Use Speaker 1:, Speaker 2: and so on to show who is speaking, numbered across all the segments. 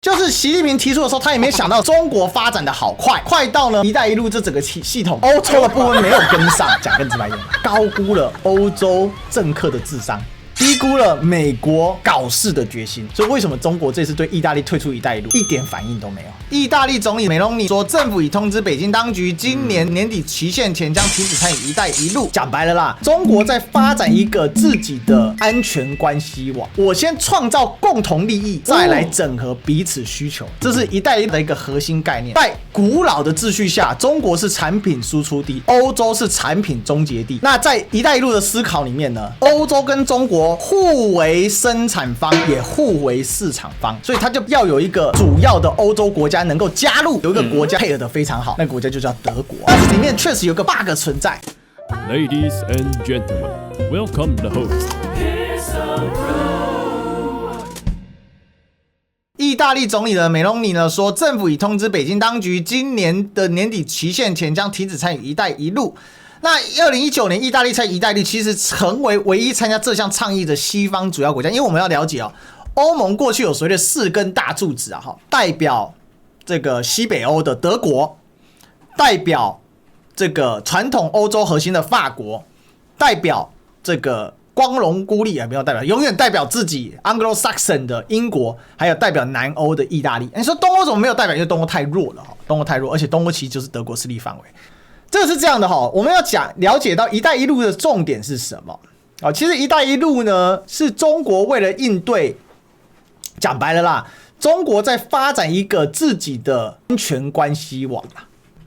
Speaker 1: 就是习近平提出的时候，他也没想到中国发展的好快，快到呢“一带一路”这整个系统，欧洲的部分没有跟上，讲更直白一点，高估了欧洲政客的智商。低估了美国搞事的决心，所以为什么中国这次对意大利退出“一带一路”一点反应都没有？意大利总理梅隆尼说，政府已通知北京当局，今年年底期限前将停止参与“一带一路”。讲白了啦，中国在发展一个自己的安全关系网，我先创造共同利益，再来整合彼此需求，这是“一带一路”的一个核心概念。在古老的秩序下，中国是产品输出地，欧洲是产品终结地。那在“一带一路”的思考里面呢，欧洲跟中国互为生产方，也互为市场方，所以它就要有一个主要的欧洲国家能够加入，有一个国家配合的非常好，那个国家就叫德国。但是里面确实有个 bug 存在。
Speaker 2: Ladies and gentlemen, welcome the host.
Speaker 1: 意大利总理的梅隆尼呢说，政府已通知北京当局，今年的年底期限前将停止参与“一带一路”。那2019年，意大利参与“一带一路”其实成为唯一参加这项倡议的西方主要国家，因为我们要了解欧盟过去有所谓的4根大柱子代表这个西北欧的德国，代表这个传统欧洲核心的法国，代表这个光荣孤立没有代表，永远代表自己 Anglo-Saxon 的英国，还有代表南欧的意大利。你说东欧怎么没有代表？因为东欧太弱了，东欧太弱，而且东欧其实就是德国势力范围。这个是这样的我们要了解到“一带一路”的重点是什么其实“一带一路”呢，是中国为了应对，讲白了啦，中国在发展一个自己的安全关系网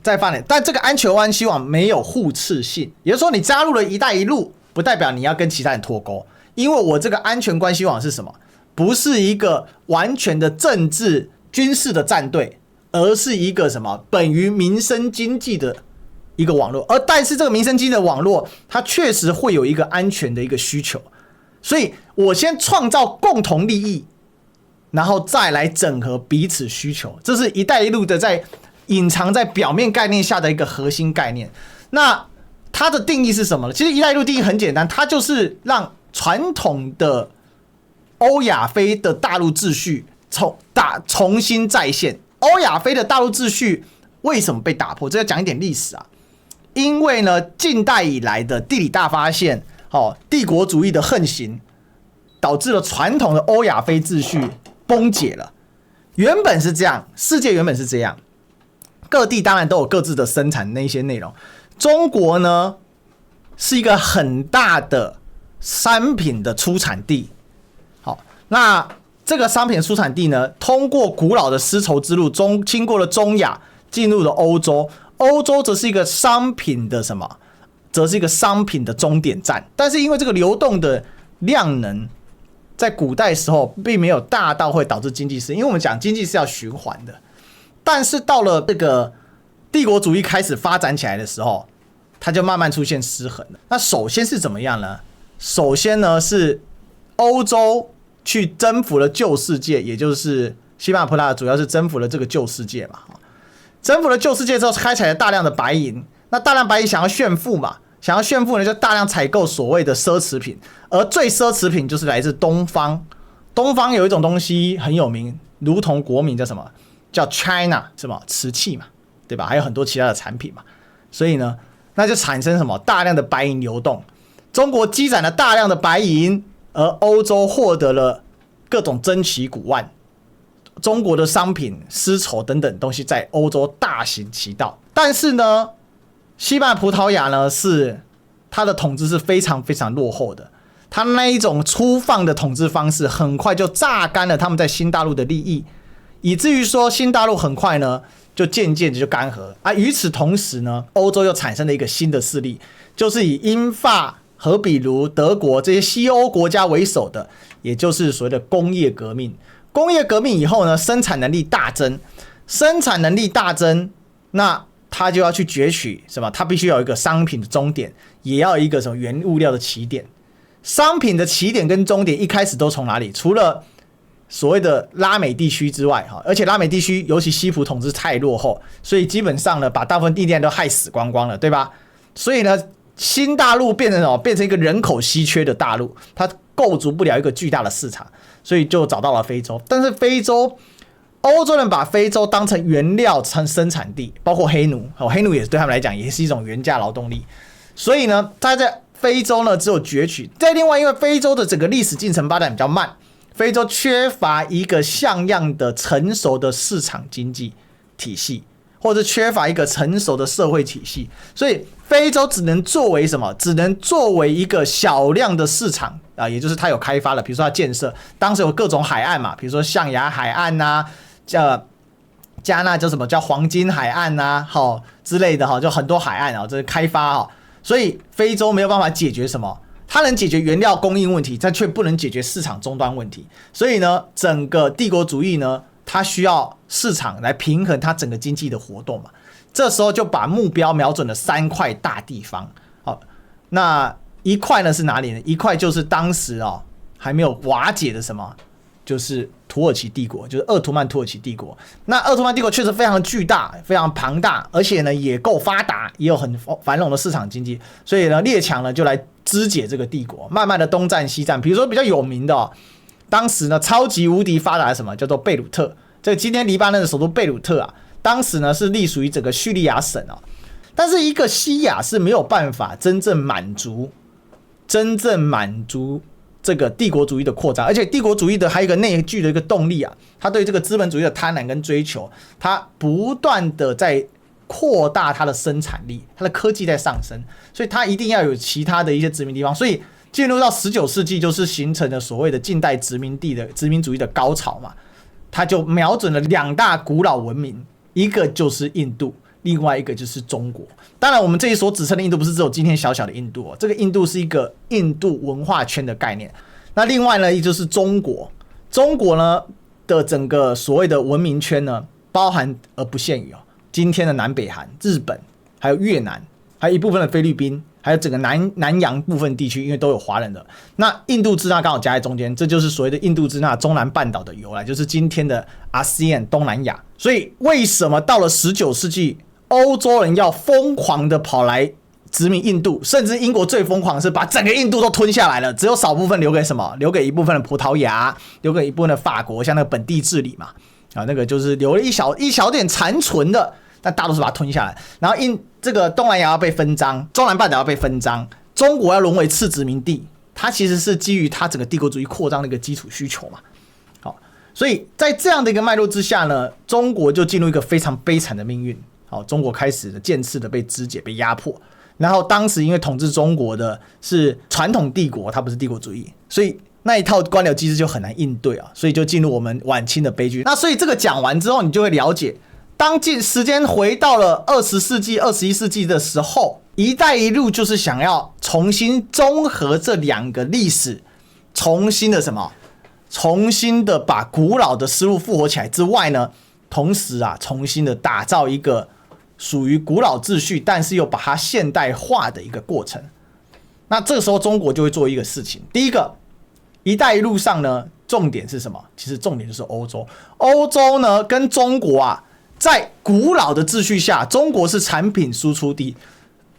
Speaker 1: 在发展，但这个安全关系网没有互斥性，也就是说，你加入了“一带一路”，不代表你要跟其他人脱钩，因为我这个安全关系网是什么？不是一个完全的政治军事的战队，而是一个什么本于民生经济的一个网络，但是这个民生经济的网络，它确实会有一个安全的一个需求，所以我先创造共同利益，然后再来整合彼此需求，这是“一带一路”的在隐藏在表面概念下的一个核心概念。那它的定义是什么呢？其实“一带一路”定义很简单，它就是让传统的欧亚非的大陆秩序重新再现。欧亚非的大陆秩序为什么被打破？这要讲一点历史因为呢，近代以来的地理大发现，帝国主义的横行，导致了传统的欧亚非秩序崩解了。原本是这样，世界原本是这样，各地当然都有各自的生产那些内容。中国呢，是一个很大的商品的出产地。那这个商品的出产地呢，通过古老的丝绸之路经过了中亚，进入了欧洲。欧洲则是一个商品的什么？则是一个商品的终点站。但是因为这个流动的量能，在古代时候并没有大到会导致经济失衡，因为我们讲经济是要循环的。但是到了这个帝国主义开始发展起来的时候，它就慢慢出现失衡了。那首先是怎么样呢？首先呢是欧洲去征服了旧世界，也就是西班牙葡萄牙主要是征服了这个旧世界嘛。征服了旧世界之后，开采了大量的白银。那大量白银想要炫富嘛？想要炫富呢，就大量采购所谓的奢侈品。而最奢侈品就是来自东方。东方有一种东西很有名，如同国民叫什么？叫 China 什么瓷器嘛，对吧？还有很多其他的产品嘛。所以呢，那就产生什么大量的白银流动。中国积攒了大量的白银，而欧洲获得了各种珍奇古玩。中国的商品、丝绸等等东西在欧洲大行其道，但是呢，西班牙葡萄牙呢是它的统治是非常非常落后的，它那一种粗放的统治方式很快就榨干了他们在新大陆的利益，以至于说新大陆很快呢就渐渐就干涸与此同时呢，欧洲又产生了一个新的势力，就是以英法、荷比卢、德国这些西欧国家为首的，也就是所谓的工业革命。工业革命以后呢，生产能力大增，那它就要去攫取什么？它必须要有一个商品的终点，也要有一个什么原物料的起点。商品的起点跟终点一开始都从哪里？除了所谓的拉美地区之外，而且拉美地区尤其西葡统治太落后，所以基本上呢，把大部分地点都害死光光了，对吧？所以呢，新大陆变成什么？变成一个人口稀缺的大陆，它构筑不了一个巨大的市场。所以就找到了非洲，但是非洲欧洲人把非洲当成原料生产地，包括黑奴，黑奴也对他们来讲也是一种原价劳动力。所以呢，他在非洲呢只有攫取。再另外，因为非洲的整个历史进程发展比较慢，非洲缺乏一个像样的成熟的市场经济体系，或者缺乏一个成熟的社会体系，所以非洲只能作为什么？只能作为一个小量的市场啊，也就是它有开发了，比如说它建设，当时有各种海岸嘛，比如说象牙海岸呐，加纳叫什么叫黄金海岸呐，好之类的哈，就很多海岸啊，这是开发哈，所以非洲没有办法解决什么，它能解决原料供应问题，但却不能解决市场终端问题，所以呢，整个帝国主义呢，它需要市场来平衡它整个经济的活动嘛，这时候就把目标瞄准了3块大地方，好，那一块呢是哪里呢？一块就是当时还没有瓦解的什么？就是土耳其帝国，就是鄂图曼土耳其帝国。那鄂图曼帝国确实非常的巨大，非常庞大，而且呢也够发达，也有很繁荣的市场经济。所以呢，列强呢就来肢解这个帝国，慢慢的东战西战。比如说比较有名的当时呢超级无敌发达的什么叫做贝鲁特，这个今天黎巴嫩的首都贝鲁特啊，当时呢是隶属于整个叙利亚省但是一个西亚是没有办法真正满足这个帝国主义的扩张，而且帝国主义的还有一个内聚的一个动力啊，它对这个资本主义的贪婪跟追求，它不断的在扩大它的生产力，它的科技在上升，所以它一定要有其他的一些殖民地方，所以进入到19世纪就是形成了所谓的近代殖民地的殖民主义的高潮嘛，它就瞄准了2大古老文明，一个就是印度，另外一个就是中国。当然我们这里所指称的印度不是只有今天小小的印度这个印度是一个印度文化圈的概念。那另外呢，也就是中国呢的整个所谓的文明圈呢，包含而不限于今天的南北韩、日本，还有越南，还有一部分的菲律宾，还有整个南洋部分地区，因为都有华人的。那印度支那刚好夹在中间，这就是所谓的印度支那中南半岛的由来，就是今天的 ASEAN 东南亚。所以为什么到了19世纪，欧洲人要疯狂的跑来殖民印度，甚至英国最疯狂的是把整个印度都吞下来了，只有少部分留给什么？留给一部分的葡萄牙，留给一部分的法国，像那个本地治理嘛，那个就是留了一小点残存的，但大多数把它吞下来。然后这个东南亚要被分赃，中南半岛要被分赃，中国要沦为次殖民地，它其实是基于它整个帝国主义扩张的一个基础需求嘛。好，所以在这样的一个脉络之下呢，中国就进入一个非常悲惨的命运。好，中国开始渐次的被肢解、被压迫。然后当时因为统治中国的是传统帝国，它不是帝国主义，所以那一套官僚机制就很难应对所以就进入我们晚清的悲剧。那所以这个讲完之后，你就会了解，当时间回到了20世纪、21世纪的时候，一带一路就是想要重新综合这2个历史，重新的把古老的思路复活起来之外呢，同时重新的打造一个属于古老秩序，但是又把它现代化的一个过程。那这个时候中国就会做一个事情，第一个，一带一路上呢，重点是什么？其实重点就是欧洲。欧洲呢跟中国在古老的秩序下，中国是产品输出地，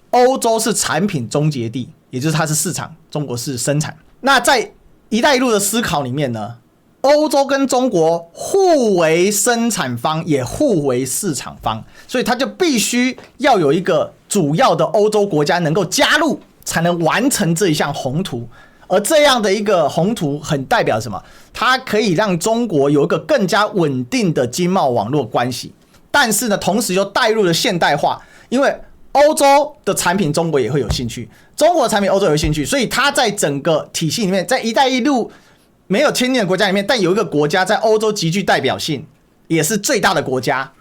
Speaker 1: 欧洲是产品终结地，也就是它是市场，中国是生产。那在一带一路的思考里面呢，欧洲跟中国互为生产方，也互为市场方，所以它就必须要有一个主要的欧洲国家能够加入，才能完成这一项宏图。而这样的一个宏图很代表什么？它可以让中国有一个更加稳定的经贸网络关系，但是呢，同时又带入了现代化，因为欧洲的产品中国也会有兴趣，中国的产品欧洲有兴趣，所以它在整个体系里面，在一带一路没有签订的国家里面，但有一个国家在欧洲极具代表性，也是最大的国家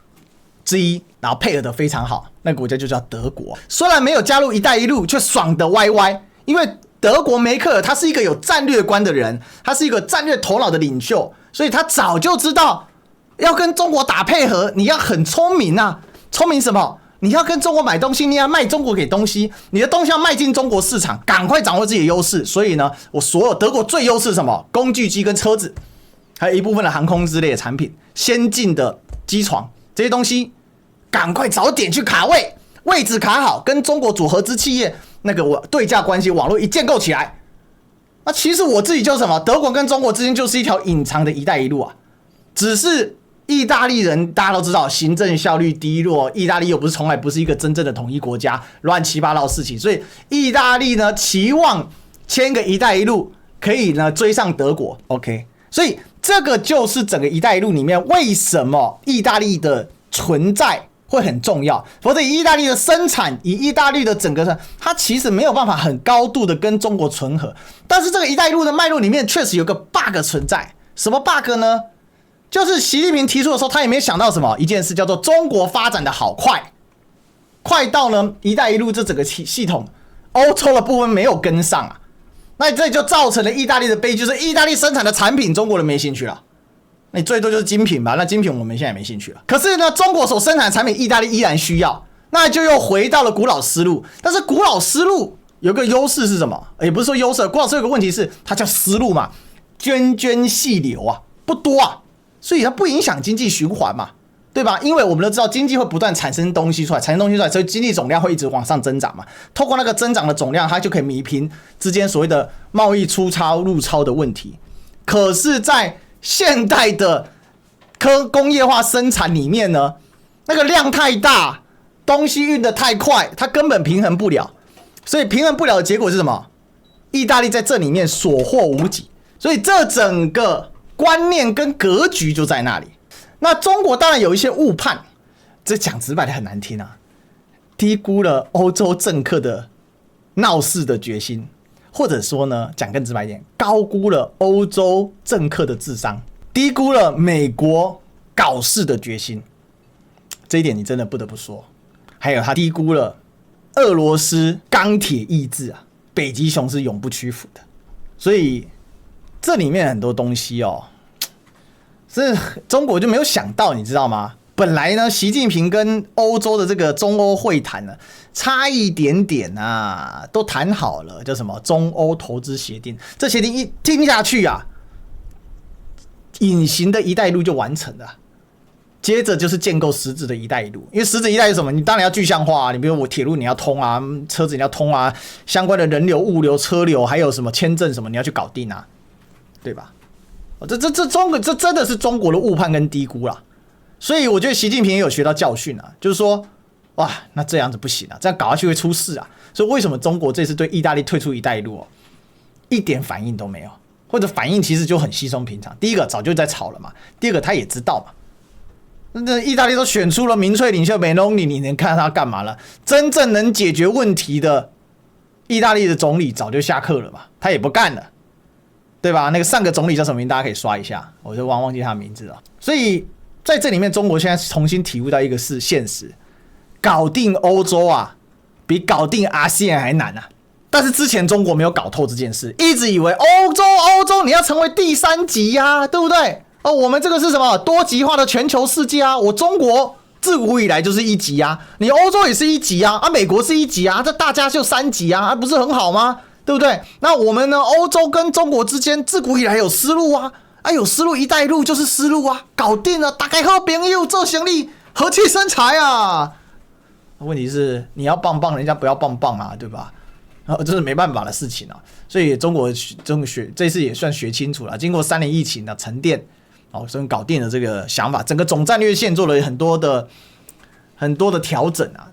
Speaker 1: 之一，然后配合的非常好，那个国家就叫德国。虽然没有加入一带一路，却爽得歪歪，因为德国梅克尔他是一个有战略观的人，他是一个战略头脑的领袖，所以他早就知道要跟中国打配合，你要很聪明聪明什么？你要跟中国买东西，你要卖中国给东西，你的东西要卖进中国市场，赶快掌握自己的优势。所以呢，我所有德国最优势是什么？工具机跟车子，还有一部分的航空之类的产品，先进的机床这些东西，赶快早点去卡位，位置卡好，跟中国组合资企业那个对价关系网络一建构起来。那其实我自己就是什么？德国跟中国之间就是一条隐藏的一带一路只是意大利人大家都知道，行政效率低落，意大利又从来不是一个真正的统一国家，乱七八糟事情，所以意大利呢期望签个一带一路可以呢追上德国 ，OK， 所以这个就是整个一带一路里面为什么意大利的存在会很重要，否则以意大利的生产，以意大利的整个，它其实没有办法很高度的跟中国存合。但是这个一带一路的脉络里面确实有个 bug 存在，什么 bug 呢？就是习近平提出的时候，他也没想到什么一件事，叫做中国发展的好快，快到呢一带一路这整个系统，欧洲的部分没有跟上啊，那这就造成了意大利的悲剧，就是意大利生产的产品中国人没兴趣了。你最多就是精品吧，那精品我们现在也没兴趣了。可是呢，中国所生产的产品，意大利依然需要，那就又回到了古老思路。但是古老思路有个优势是什么？也不是说优势，古老思路有个问题是，它叫思路嘛，涓涓细流啊，不多啊，所以它不影响经济循环嘛，对吧？因为我们都知道经济会不断产生东西出来，所以经济总量会一直往上增长嘛。透过那个增长的总量，它就可以弥平之间所谓的贸易出超入超的问题。可是，在现代的工业化生产里面呢，那个量太大，东西运得太快，它根本平衡不了。所以平衡不了的结果是什么？意大利在这里面所获无几。所以这整个观念跟格局就在那里。那中国当然有一些误判，这讲直白的很难听啊，低估了欧洲政客的闹事的决心。或者说呢，讲更直白一点，高估了欧洲政客的智商，低估了美国搞事的决心。这一点你真的不得不说。还有他低估了俄罗斯钢铁意志啊，北极熊是永不屈服的。所以这里面很多东西哦，是中国就没有想到，你知道吗？本来呢，习近平跟欧洲的这个中欧会谈呢，差一点点啊，都谈好了，叫什么中欧投资协定。这协定一听下去啊，隐形的一带一路就完成了。接着就是建构实质的一带一路，因为实质一带是什么？你当然要具象化啊，你比如我铁路你要通啊，车子你要通啊，相关的人流、物流、车流，还有什么签证什么你要去搞定啊，对吧？这真的是中国的误判跟低估啦。所以我觉得习近平也有学到教训啊，就是说，哇，那这样子不行啊，这样搞下去会出事啊。所以为什么中国这次对意大利退出一带一路，一点反应都没有，或者反应其实就很稀松平常。第一个早就在吵了嘛，第二个他也知道嘛。那意大利都选出了民粹领袖梅隆尼，你能看他干嘛了？真正能解决问题的意大利的总理早就下课了嘛，他也不干了，对吧？那个上个总理叫什么名？大家可以刷一下，我就忘记他的名字了。所以在这里面，中国现在重新体悟到一个是现实，搞定欧洲啊，比搞定阿西安还难啊。但是之前中国没有搞透这件事，一直以为欧洲你要成为第三极啊，对不对？哦，我们这个是什么多极化的全球世界啊？我中国自古以来就是一极啊，你欧洲也是一极啊，美国是一极啊，这大家就三极啊，不是很好吗？对不对？那我们呢？欧洲跟中国之间自古以来有丝路啊，有丝路，一带一路就是丝路啊，搞定了，大家好朋友做生意，和气生财啊。问题是你要棒棒，人家不要棒棒啊，对吧？这是没办法的事情啊。所以中国这次也算学清楚了，经过3年疫情的沉淀。所以搞定了这个想法，整个总战略线做了很多的调整啊。